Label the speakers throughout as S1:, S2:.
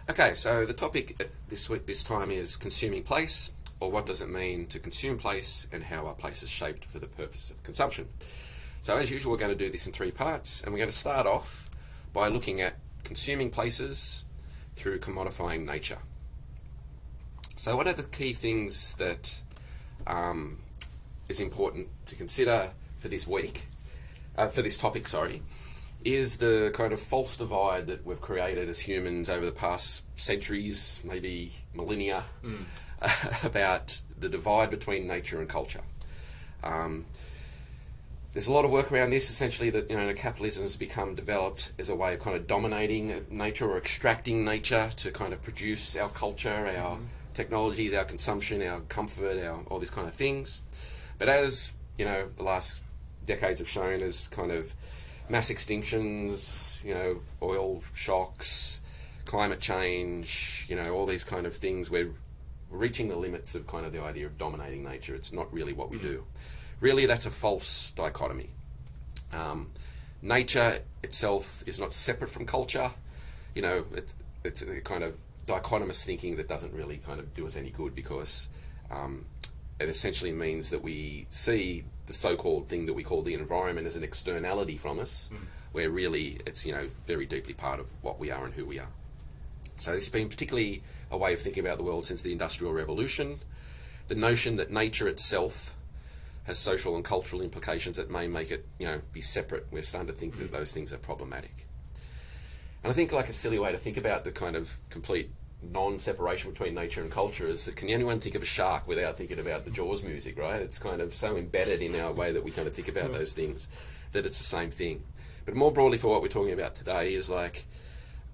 S1: Okay, so the topic this time is consuming place, or what does it mean to consume place, and how are places shaped for the purpose of consumption. So as usual, we're going to do this in three parts, and we're going to start off by looking at consuming places through commodifying nature. So what are the key things that is important to consider for this week, for this topic, is the kind of false divide that we've created as humans over the past centuries, maybe millennia, about the divide between nature and culture. There's a lot of work around this, essentially, that capitalism has become developed as a way of kind of dominating nature or extracting nature to kind of produce our culture, our technologies, our consumption, our comfort, all these kind of things. But as the last decades have shown, as kind of mass extinctions, oil shocks, climate change, all these kind of things, we're reaching the limits of kind of the idea of dominating nature. It's not really what we do. Really, that's a false dichotomy. Nature itself is not separate from culture. It's a kind of dichotomous thinking that doesn't really kind of do us any good, because it essentially means that we see the so-called thing that we call the environment as an externality from us, where really it's very deeply part of what we are and who we are. So this has been particularly a way of thinking about the world since the Industrial Revolution. The notion that nature itself has social and cultural implications that may make it be separate. We're starting to think that those things are problematic. And I think like a silly way to think about the kind of complete non-separation between nature and culture is that, can anyone think of a shark without thinking about the Jaws music, right? It's kind of so embedded in our way that we kind of think about those things that it's the same thing. But more broadly, for what we're talking about today is I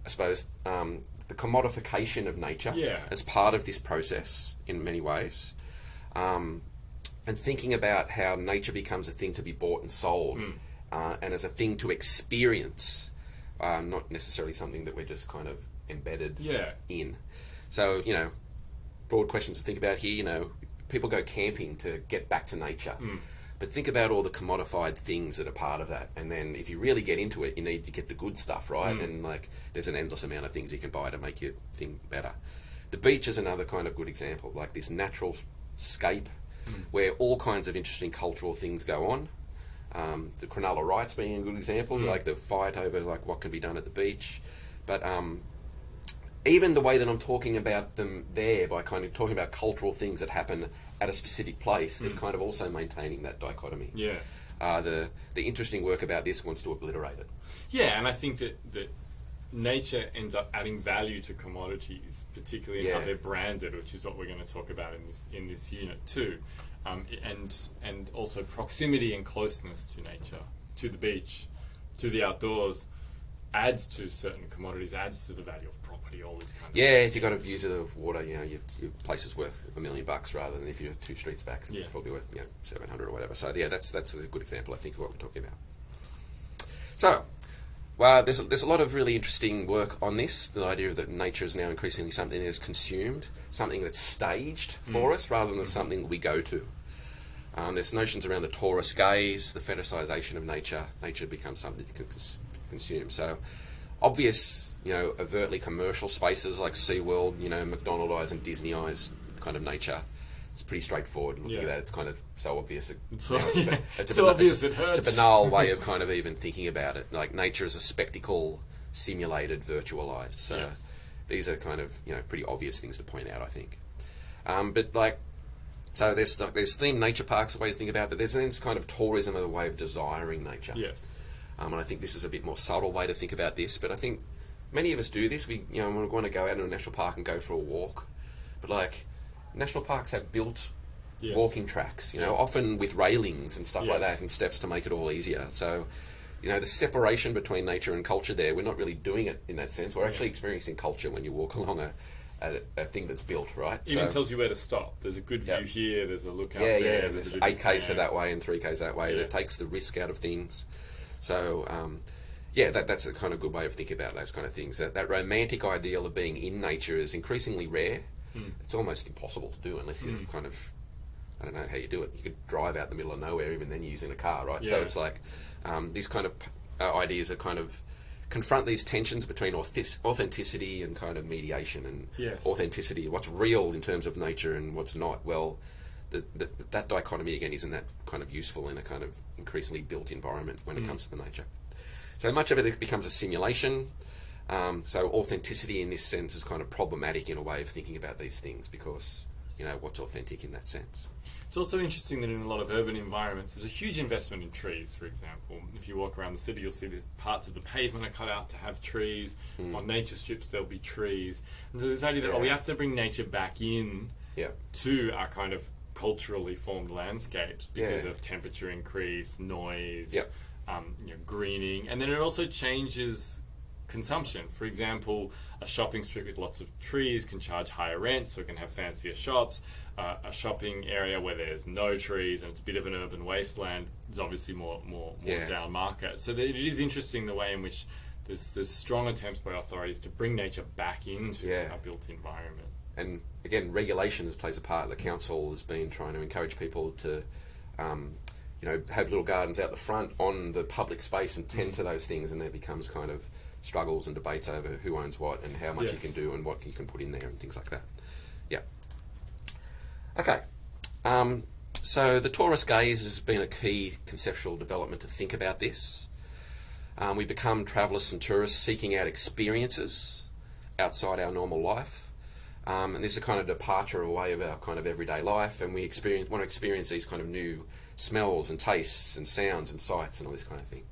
S1: suppose, the commodification of nature as part of this process in many ways, and thinking about how nature becomes a thing to be bought and sold, and as a thing to experience, not necessarily something that we're just kind of embedded in. So, broad questions to think about here. People go camping to get back to nature, but think about all the commodified things that are part of that. And then if you really get into it, you need to get the good stuff, right? And there's an endless amount of things you can buy to make your thing better. The beach is another kind of good example, like this natural scape where all kinds of interesting cultural things go on. The Cronulla riots being a good example, like the fight over what can be done at the beach. But even the way that I'm talking about them there, by kind of talking about cultural things that happen at a specific place, is kind of also maintaining that dichotomy. The interesting work about this wants to obliterate it.
S2: Yeah, and I think that nature ends up adding value to commodities, particularly in how they're branded, which is what we're going to talk about in this unit too. And also proximity and closeness to nature, to the beach, to the outdoors, adds to certain commodities, adds to the value of property, all this kind of
S1: things. If you've got a view of water, your place is worth $1 million rather than if you're 2 streets back, it's probably worth $700 or whatever. So that's a good example, I think, of what we're talking about. So, there's a lot of really interesting work on this. The idea that nature is now increasingly something that is consumed, something that's staged for us rather than something we go to. There's notions around the tourist gaze, the fetishization of nature. Nature becomes something you can consume. So obvious, overtly commercial spaces like SeaWorld, McDonald's and Disney's kind of nature. It's pretty straightforward. Looking at that, it's kind of so obvious.
S2: It's obvious it hurts.
S1: It's a banal way of kind of even thinking about it. Like nature is a spectacle, simulated, virtualized. So these are kind of pretty obvious things to point out, I think. So there's themed nature parks, a way to think about it. But there's then this kind of tourism as a way of desiring nature.
S2: Yes.
S1: And I think this is a bit more subtle way to think about this. But I think many of us do this. We want to go out in a national park and go for a walk, but national parks have built walking tracks, often with railings and stuff like that, and steps to make it all easier. So, the separation between nature and culture there, we're not really doing it in that sense. We're actually experiencing culture when you walk along a thing that's built, right?
S2: Even tells you where to stop. There's a good view here, there's a look out there.
S1: There's 8Ks to that way and 3Ks that way. That takes the risk out of things. So, that's a kind of good way of thinking about those kind of things. That romantic ideal of being in nature is increasingly rare. It's almost impossible to do unless you kind of, I don't know how you do it. You could drive out in the middle of nowhere, even then using a car, right? So it's like these kind of ideas are kind of confront these tensions between authenticity and kind of mediation, and
S2: Yes.
S1: authenticity, what's real in terms of nature and what's not. Well, that dichotomy again isn't that kind of useful in a kind of increasingly built environment when it comes to the nature. So much of it becomes a simulation. So authenticity in this sense is kind of problematic in a way of thinking about these things, because, you know, what's authentic in that sense?
S2: It's also interesting that in a lot of urban environments, there's a huge investment in trees, for example. If you walk around the city, you'll see that parts of the pavement are cut out to have trees. On nature strips, there'll be trees. And so this idea that, we have to bring nature back in to our kind of culturally formed landscapes because of temperature increase, noise, greening. And then it also changes consumption. For example, a shopping strip with lots of trees can charge higher rent, so it can have fancier shops. A shopping area where there's no trees and it's a bit of an urban wasteland is obviously more down market. So it is interesting the way in which there's strong attempts by authorities to bring nature back into our built environment.
S1: And again, regulations plays a part. The council has been trying to encourage people to have little gardens out the front on the public space and tend to those things, and there becomes kind of struggles and debates over who owns what and how much you can do and what you can put in there and things like that. Yeah. Okay. So the tourist gaze has been a key conceptual development to think about this. We become travellers and tourists seeking out experiences outside our normal life. And this is a kind of departure away of our kind of everyday life, and we want to experience these kind of new smells and tastes and sounds and sights and all this kind of thing.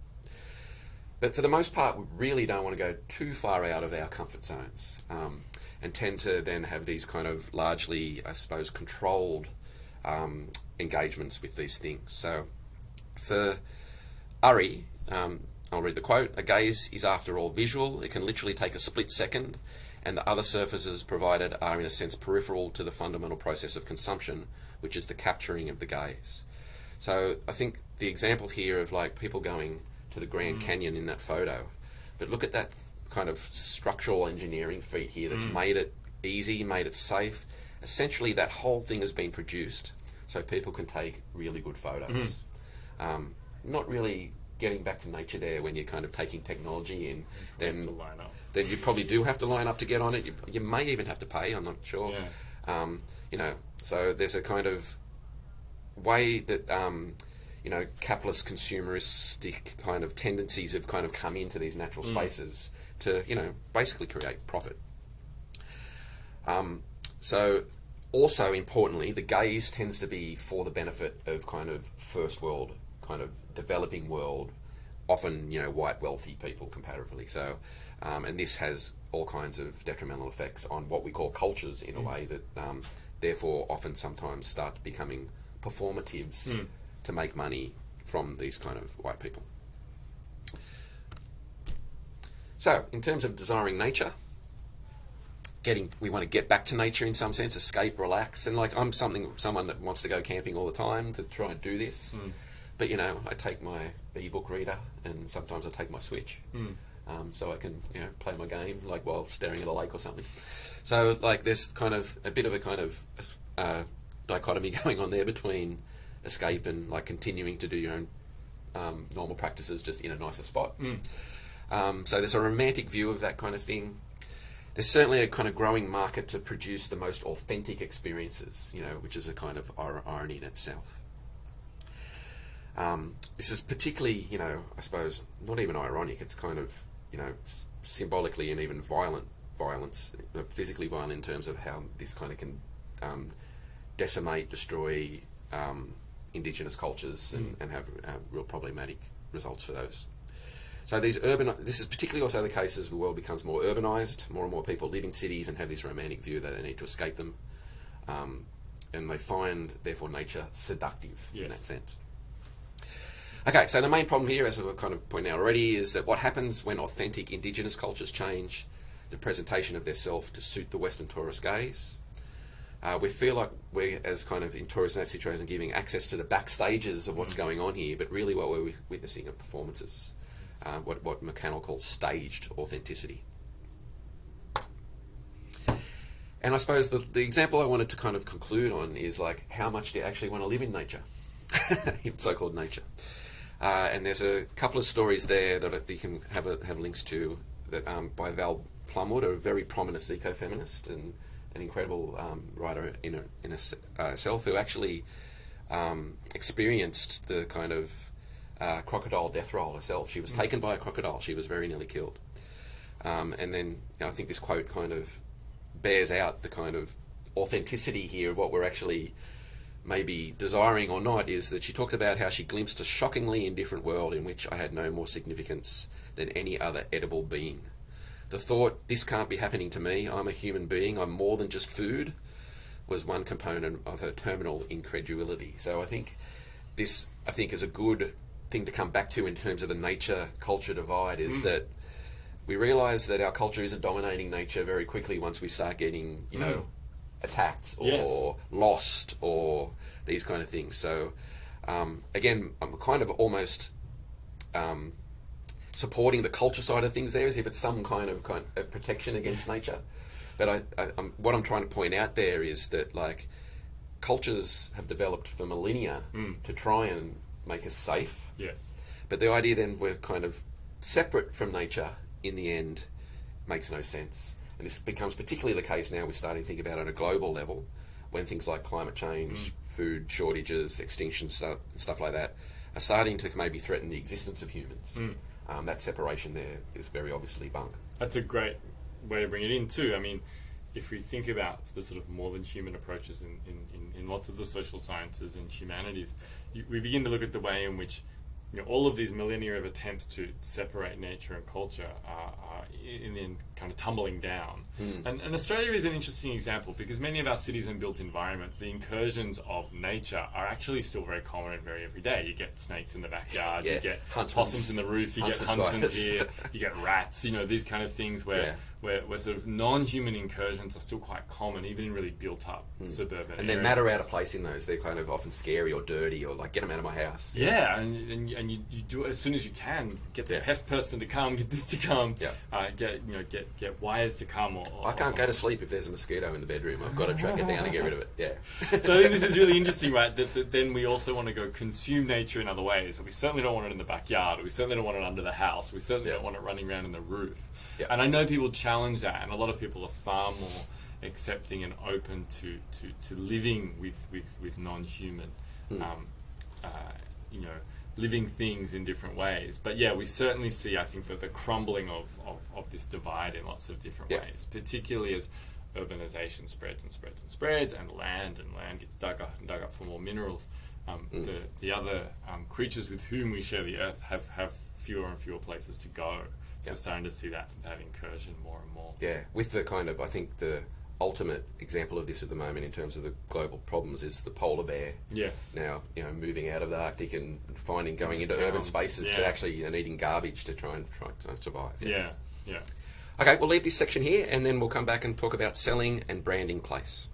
S1: But for the most part, we really don't want to go too far out of our comfort zones, and tend to then have these kind of largely, I suppose, controlled engagements with these things. So for Urry, I'll read the quote: "A gaze is after all visual. It can literally take a split second, and the other surfaces provided are in a sense peripheral to the fundamental process of consumption, which is the capturing of the gaze." So I think the example here of like people going to the Grand Canyon in that photo, but look at that kind of structural engineering feat here that's made it easy, made it safe. Essentially that whole thing has been produced so people can take really good photos. Not really getting back to nature there when you're kind of taking technology in, then you probably do have to line up to get on it. You may even have to pay, I'm not sure. So there's a kind of way that capitalist consumeristic kind of tendencies have kind of come into these natural spaces to basically create profit. So also importantly, the gaze tends to be for the benefit of kind of first world, kind of developing world, often white wealthy people comparatively. So and this has all kinds of detrimental effects on what we call cultures in a way that therefore often sometimes start becoming performatives to make money from these kind of white people. So, in terms of desiring nature, we want to get back to nature in some sense, escape, relax, and like I'm someone that wants to go camping all the time to try and do this. But I take my e-book reader and sometimes I take my Switch, so I can play my game like while staring at a lake or something. So like there's kind of a bit of a kind of dichotomy going on there between escape and like continuing to do your own normal practices just in a nicer spot. So there's a romantic view of that kind of thing. There's certainly a kind of growing market to produce the most authentic experiences, which is a kind of irony in itself. This is particularly, I suppose, not even ironic. It's kind of, symbolically and even violence, physically violent in terms of how this kind of can decimate, destroy indigenous cultures and have real problematic results for those. So this is particularly also the case as the world becomes more urbanised, more and more people live in cities and have this romantic view that they need to escape them, and they find, therefore, nature seductive in that sense. Okay, so the main problem here, as I've kind of pointed out already, is that what happens when authentic indigenous cultures change the presentation of their self to suit the Western tourist gaze. We feel like we're, as kind of in tourists in that situation, giving access to the backstages of what's going on here, but really what we're witnessing are performances, what MacCannell calls staged authenticity. And I suppose the example I wanted to kind of conclude on is like, how much do you actually want to live in nature, in so-called nature? And there's a couple of stories there that you can have links to that by Val Plumwood, a very prominent ecofeminist and an incredible writer in herself, who actually experienced the kind of crocodile death roll herself. She was taken by a crocodile. She was very nearly killed. And then I think this quote kind of bears out the kind of authenticity here of what we're actually maybe desiring or not, is that she talks about how she glimpsed a shockingly indifferent world in which I had no more significance than any other edible being. The thought, this can't be happening to me, I'm a human being, I'm more than just food, was one component of her terminal incredulity. So I think this, is a good thing to come back to in terms of the nature-culture divide, is that we realise that our culture isn't dominating nature very quickly once we start getting, attacked or lost or these kind of things. So, again, I'm kind of almost supporting the culture side of things there, as if it's some kind of protection against nature. But what I'm trying to point out there is that, like, cultures have developed for millennia to try and make us safe.
S2: Yes.
S1: But the idea then we're kind of separate from nature in the end makes no sense. And this becomes particularly the case now we're starting to think about it at a global level, when things like climate change, food shortages, extinction, stuff like that, are starting to maybe threaten the existence of humans. That separation there is very obviously bunk. That's
S2: a great way to bring it in too. I mean, if we think about the sort of more than human approaches in lots of the social sciences and humanities, we begin to look at the way in which all of these millennia of attempts to separate nature and culture are in the end kind of tumbling down. And Australia is an interesting example, because many of our cities and built environments, the incursions of nature are actually still very common and very everyday. You get snakes in the backyard, you get possums in the roof, you get huntsmen here, you get rats, these kind of things where sort of non-human incursions are still quite common, even in really built-up suburban areas.
S1: And they matter out of place in those. They're kind of often scary or dirty, or like, get them out of my house.
S2: Yeah, and you do it as soon as you can. Get the pest person to come, get this to come, get wires to come. Or
S1: I can't go to sleep if there's a mosquito in the bedroom. I've got to track it down and get rid of it. Yeah.
S2: So I think this is really interesting, right? That then we also want to go consume nature in other ways. So we certainly don't want it in the backyard. We certainly don't want it under the house. We certainly don't want it running around in the roof. Yeah. And I know people challenge that, and a lot of people are far more accepting and open to living with non-human, living things in different ways. But yeah, we certainly see, I think, that the crumbling of this divide in lots of different ways, particularly as urbanization spreads and spreads and spreads, and land gets dug up for more minerals. The other creatures with whom we share the earth have fewer and fewer places to go. So we're starting to see that incursion more and more. Yeah,
S1: with the kind of, I think the ultimate example of this at the moment in terms of the global problems is the polar bear.
S2: Yes.
S1: Now, moving out of the Arctic and going into urban spaces to actually, and eating garbage to try to survive.
S2: Yeah.
S1: Okay, we'll leave this section here, and then we'll come back and talk about selling and branding place.